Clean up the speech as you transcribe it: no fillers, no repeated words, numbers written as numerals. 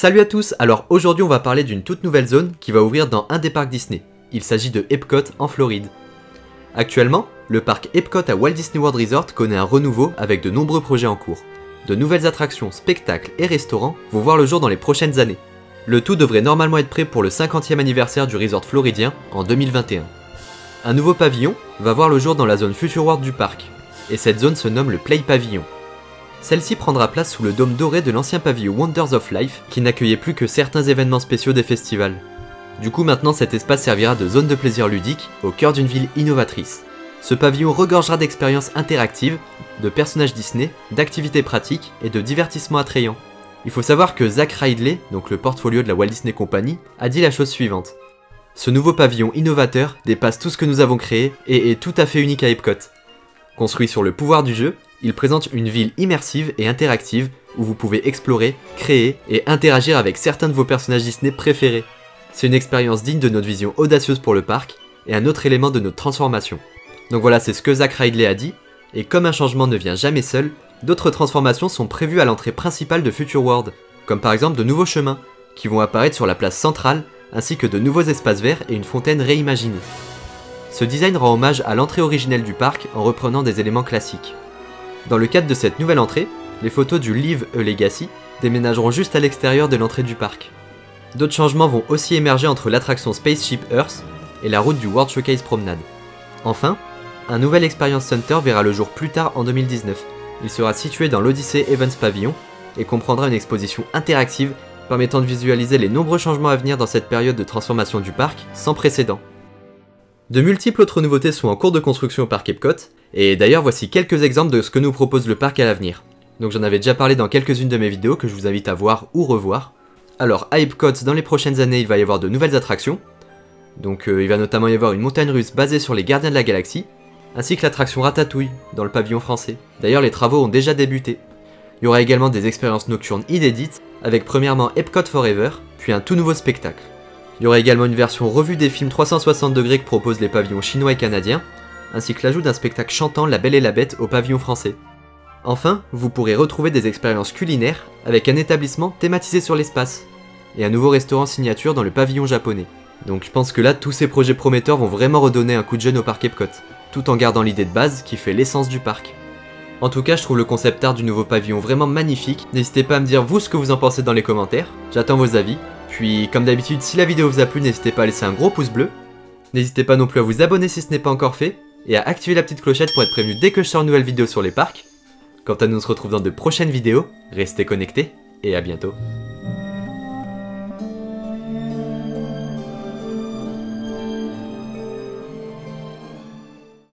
Salut à tous, alors aujourd'hui on va parler d'une toute nouvelle zone qui va ouvrir dans un des parcs Disney. Il s'agit de Epcot en Floride. Actuellement, le parc Epcot à Walt Disney World Resort connaît un renouveau avec de nombreux projets en cours. De nouvelles attractions, spectacles et restaurants vont voir le jour dans les prochaines années. Le tout devrait normalement être prêt pour le 50e anniversaire du resort floridien en 2021. Un nouveau pavillon va voir le jour dans la zone Future World du parc, et cette zone se nomme le Play Pavilion. Celle-ci prendra place sous le dôme doré de l'ancien pavillon Wonders of Life qui n'accueillait plus que certains événements spéciaux des festivals. Du coup maintenant cet espace servira de zone de plaisir ludique au cœur d'une ville innovatrice. Ce pavillon regorgera d'expériences interactives, de personnages Disney, d'activités pratiques et de divertissements attrayants. Il faut savoir que Zach Ridley, donc le portfolio de la Walt Disney Company, a dit la chose suivante. Ce nouveau pavillon innovateur dépasse tout ce que nous avons créé et est tout à fait unique à Epcot. Construit sur le pouvoir du jeu, il présente une ville immersive et interactive où vous pouvez explorer, créer et interagir avec certains de vos personnages Disney préférés. C'est une expérience digne de notre vision audacieuse pour le parc et un autre élément de notre transformation. Donc voilà, c'est ce que Zach Ridley a dit, et comme un changement ne vient jamais seul, d'autres transformations sont prévues à l'entrée principale de Future World, comme par exemple de nouveaux chemins, qui vont apparaître sur la place centrale, ainsi que de nouveaux espaces verts et une fontaine réimaginée. Ce design rend hommage à l'entrée originelle du parc en reprenant des éléments classiques. Dans le cadre de cette nouvelle entrée, les photos du Live a Legacy déménageront juste à l'extérieur de l'entrée du parc. D'autres changements vont aussi émerger entre l'attraction Spaceship Earth et la route du World Showcase Promenade. Enfin, un nouvel Experience Center verra le jour plus tard en 2019. Il sera situé dans l'Odyssey Evans Pavilion et comprendra une exposition interactive permettant de visualiser les nombreux changements à venir dans cette période de transformation du parc sans précédent. De multiples autres nouveautés sont en cours de construction au parc Epcot, et d'ailleurs voici quelques exemples de ce que nous propose le parc à l'avenir. Donc j'en avais déjà parlé dans quelques-unes de mes vidéos que je vous invite à voir ou revoir. Alors à Epcot, dans les prochaines années, il va y avoir de nouvelles attractions. Donc il va notamment y avoir une montagne russe basée sur les Gardiens de la Galaxie, ainsi que l'attraction Ratatouille dans le pavillon français. D'ailleurs les travaux ont déjà débuté. Il y aura également des expériences nocturnes inédites, avec premièrement Epcot Forever, puis un tout nouveau spectacle. Il y aura également une version revue des films 360 degrés que proposent les pavillons chinois et canadiens, ainsi que l'ajout d'un spectacle chantant La Belle et la Bête au pavillon français. Enfin, vous pourrez retrouver des expériences culinaires avec un établissement thématisé sur l'espace, et un nouveau restaurant signature dans le pavillon japonais. Donc je pense que là, tous ces projets prometteurs vont vraiment redonner un coup de jeune au parc Epcot, tout en gardant l'idée de base qui fait l'essence du parc. En tout cas, je trouve le concept art du nouveau pavillon vraiment magnifique, n'hésitez pas à me dire vous ce que vous en pensez dans les commentaires, j'attends vos avis. Puis comme d'habitude, si la vidéo vous a plu, n'hésitez pas à laisser un gros pouce bleu. N'hésitez pas non plus à vous abonner si ce n'est pas encore fait, et à activer la petite clochette pour être prévenu dès que je sors une nouvelle vidéo sur les parcs. Quant à nous, on se retrouve dans de prochaines vidéos, restez connectés, et à bientôt.